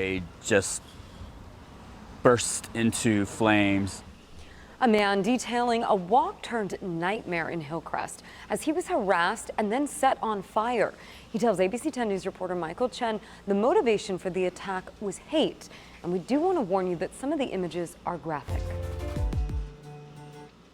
I just burst into flames. A man detailing a walk-turned-nightmare in Hillcrest as he was harassed and then set on fire. He tells ABC 10 News reporter Michael Chen the motivation for the attack was hate. And we do want to warn you that some of the images are graphic.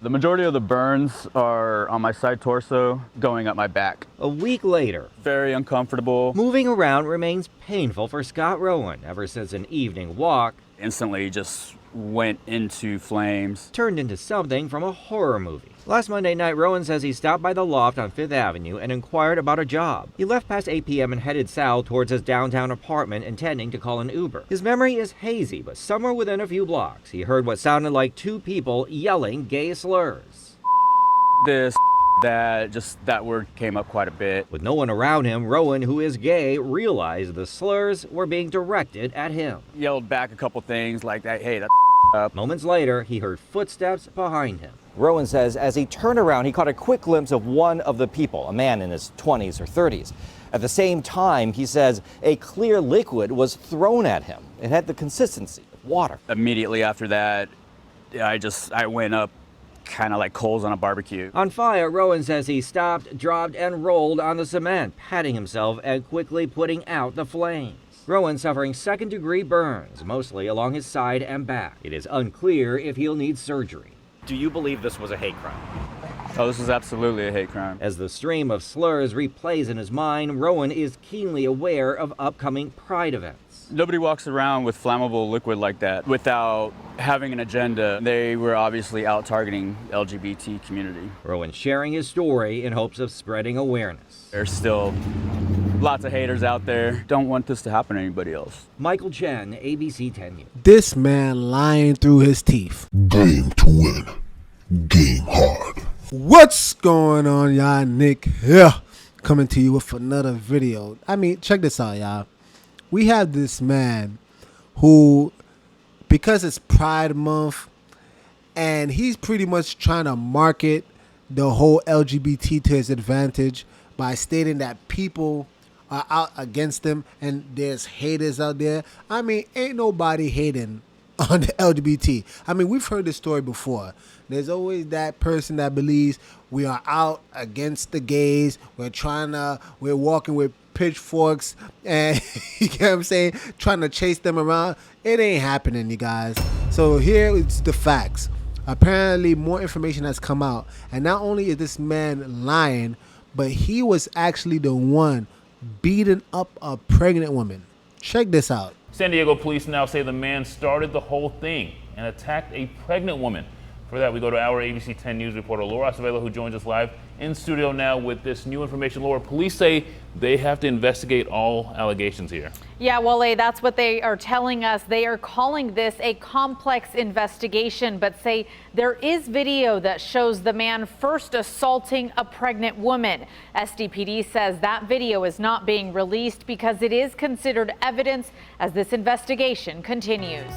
The majority of the burns are on my side torso, going up my back. A week later, Very uncomfortable. moving around remains painful for Scott Rowan ever since an evening walk Instantly just went into flames. turned into something from a horror movie. Last Monday night, Rowan says he stopped by the loft on 5th Avenue and inquired about a job. He left past 8 p.m. and headed south towards his downtown apartment, intending to call an Uber. His memory is hazy, but somewhere within a few blocks, he heard what sounded like two people yelling gay slurs. That word came up quite a bit. With no one around him, Rowan, who is gay, realized the slurs were being directed at him. Yelled back a couple things like that, hey, that's up. Moments later, he heard footsteps behind him. Rowan says as he turned around, he caught a quick glimpse of one of the people, a man in his 20s or 30s. At the same time, he says a clear liquid was thrown at him. It had the consistency of water. Immediately after that, I went up kind of like coals on a barbecue. On fire, Rowan says he stopped, dropped, and rolled on the cement, patting himself and quickly putting out the flames. Rowan suffering second-degree burns, mostly along his side and back. It is unclear if he'll need surgery. Do you believe this was a hate crime? Oh, this is absolutely a hate crime. As the stream of slurs replays in his mind, Rowan is keenly aware of upcoming Pride events. Nobody walks around with flammable liquid like that without having an agenda. They were obviously out targeting LGBT community. Rowan sharing his story in hopes of spreading awareness. There's still lots of haters out there. Don't want this to happen to anybody else. Michael Chen, ABC 10 News. This man lying through his teeth. Game to win. Game hard. What's going on, y'all? Nick here, coming to you with another video. Check this out, y'all. We have this man who, because it's Pride Month, and he's pretty much trying to market the whole LGBT to his advantage by stating that people are out against him and there's haters out there. Ain't nobody hating on the LGBT. We've heard this story before. There's always that person that believes we are out against the gays. We're walking with pitchforks and you get what I'm saying, trying to chase them around. It ain't happening, you guys. So here is the facts. Apparently more information has come out, and not only is this man lying, but he was actually the one beating up a pregnant woman. Check this out. San Diego police now say the man started the whole thing and attacked a pregnant woman. For that, we go to our ABC 10 News reporter Laura Acevedo, who joins us live in studio now with this new information. Laura, police say they have to investigate all allegations here. Yeah, Wale, that's what they are telling us. They are calling this a complex investigation, but say there is video that shows the man first assaulting a pregnant woman. SDPD says that video is not being released because it is considered evidence as this investigation continues.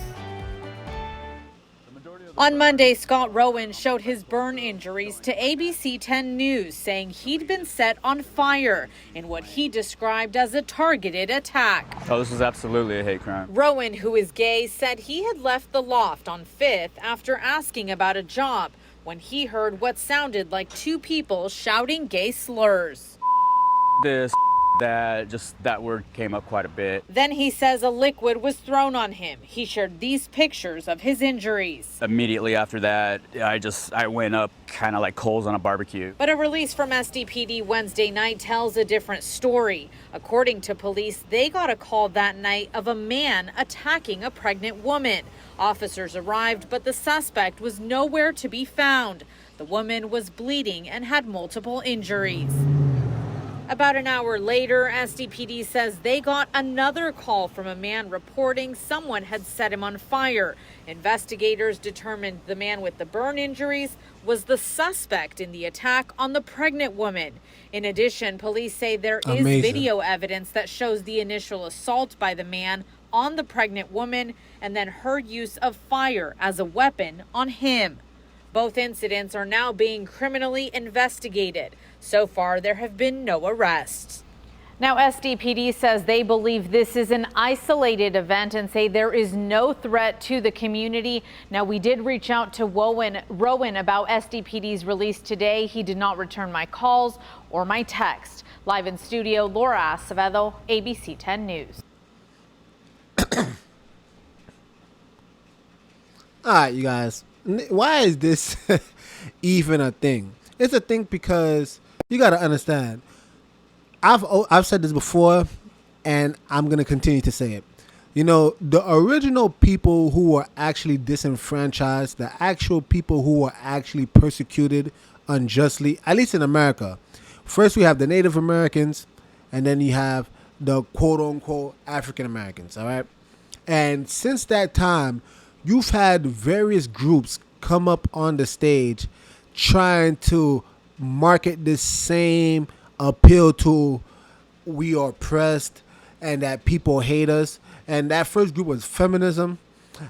On Monday, Scott Rowan showed his burn injuries to ABC 10 News, saying he'd been set on fire in what he described as a targeted attack. Oh, this is absolutely a hate crime. Rowan, who is gay, said he had left the loft on 5th after asking about a job when he heard what sounded like two people shouting gay slurs. That word came up quite a bit. Then he says a liquid was thrown on him. He shared these pictures of his injuries. Immediately after that, I went up kind of like coals on a barbecue. But a release from SDPD Wednesday night tells a different story. According to police, they got a call that night of a man attacking a pregnant woman. Officers arrived, but the suspect was nowhere to be found. The woman was bleeding and had multiple injuries. About an hour later, SDPD says they got another call from a man reporting someone had set him on fire. Investigators determined the man with the burn injuries was the suspect in the attack on the pregnant woman. In addition, police say there is video evidence that shows the initial assault by the man on the pregnant woman and then her use of fire as a weapon on him. Both incidents are now being criminally investigated. So far, there have been no arrests. Now, SDPD says they believe this is an isolated event and say there is no threat to the community. Now, we did reach out to Rowan about SDPD's release today. He did not return my calls or my text. Live in studio, Laura Acevedo, ABC 10 News. All right, you guys. Why is this even a thing? It's a thing because you got to understand. I've said this before, and I'm going to continue to say it. You know, the original people who were actually disenfranchised, the actual people who were actually persecuted unjustly, at least in America. First, we have the Native Americans, and then you have the quote-unquote African Americans, all right? And since that time, you've had various groups come up on the stage trying to market this same appeal to we are oppressed and that people hate us. And that first group was feminism,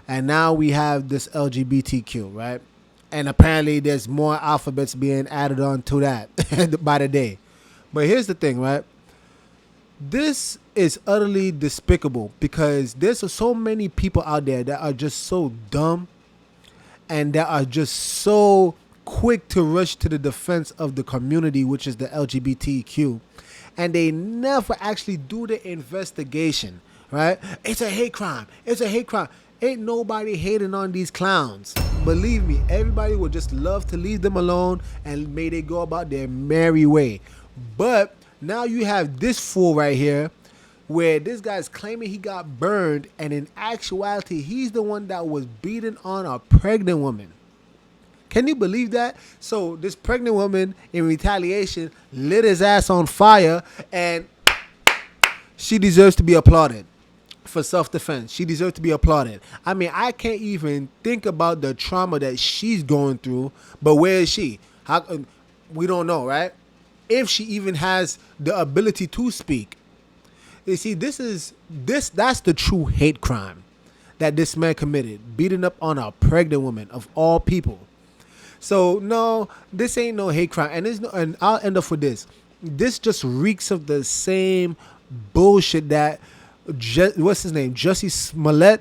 and now we have this LGBTQ, right? And apparently there's more alphabets being added on to that by the day. But here's the thing, right? This is utterly despicable because there's so many people out there that are just so dumb and that are just so quick to rush to the defense of the community, which is the LGBTQ, and they never actually do the investigation, right? It's a hate crime. It's a hate crime. Ain't nobody hating on these clowns. Believe me, everybody would just love to leave them alone and may they go about their merry way. But now you have this fool right here where this guy's claiming he got burned, and in actuality, he's the one that was beating on a pregnant woman. Can you believe that? So this pregnant woman, in retaliation, lit his ass on fire, and she deserves to be applauded for self-defense. She deserves to be applauded. I mean, I can't even think about the trauma that she's going through, but where is she? We don't know, right? If she even has the ability to speak. You see, that's the true hate crime that this man committed, beating up on a pregnant woman of all people. So no, this ain't no hate crime, and I'll end up with this. This just reeks of the same bullshit that what's his name, Jussie Smollett,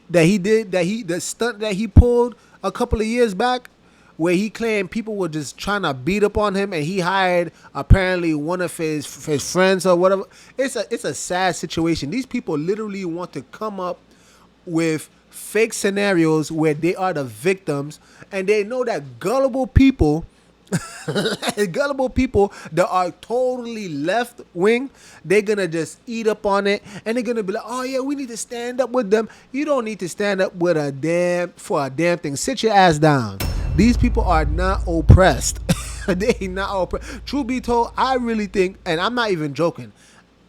the stunt that he pulled a couple of years back, where he claimed people were just trying to beat up on him, and he hired apparently one of his friends or whatever. It's a sad situation. These people literally want to come up with fake scenarios where they are the victims, and they know that gullible people that are totally left wing, they're gonna just eat up on it, and they're gonna be like, oh yeah, we need to stand up with them. You don't need to stand up with a damn thing. Sit your ass down. These people are not oppressed. They not oppressed. Truth be told, I really think, and I'm not even joking,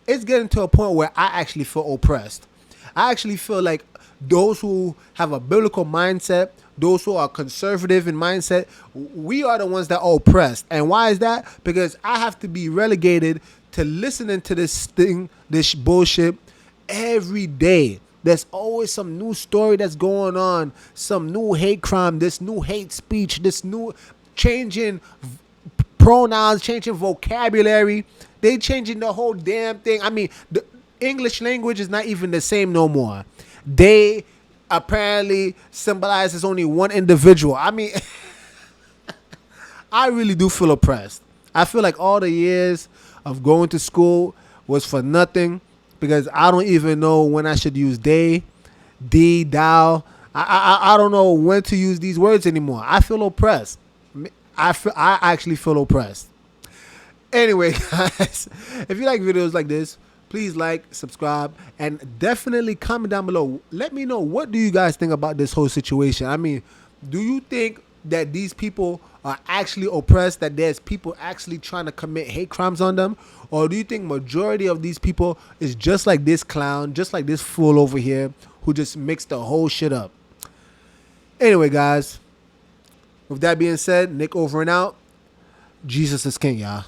it's getting to a point where I actually feel oppressed. I actually feel like those who have a biblical mindset, those who are conservative in mindset, we are the ones that are oppressed. And why is that? Because I have to be relegated to listening to this bullshit every day. There's always some new story that's going on, some new hate crime, this new hate speech, this new changing pronouns, changing vocabulary. They changing the whole damn thing. I mean, the English language is not even the same no more. They apparently symbolizes only one individual. I mean, I really do feel oppressed. I feel like all the years of going to school was for nothing, because I don't even know when I should use they, thee, thou. I don't know when to use these words anymore. I feel oppressed. I actually feel oppressed. Anyway, guys, if you like videos like this, please like, subscribe, and definitely comment down below. Let me know, what do you guys think about this whole situation? I mean, do you think that these people are actually oppressed, that there's people actually trying to commit hate crimes on them? Or do you think majority of these people is just like this clown, just like this fool over here, who just mixed the whole shit up? Anyway, guys, with that being said, Nick over and out. Jesus is king, y'all.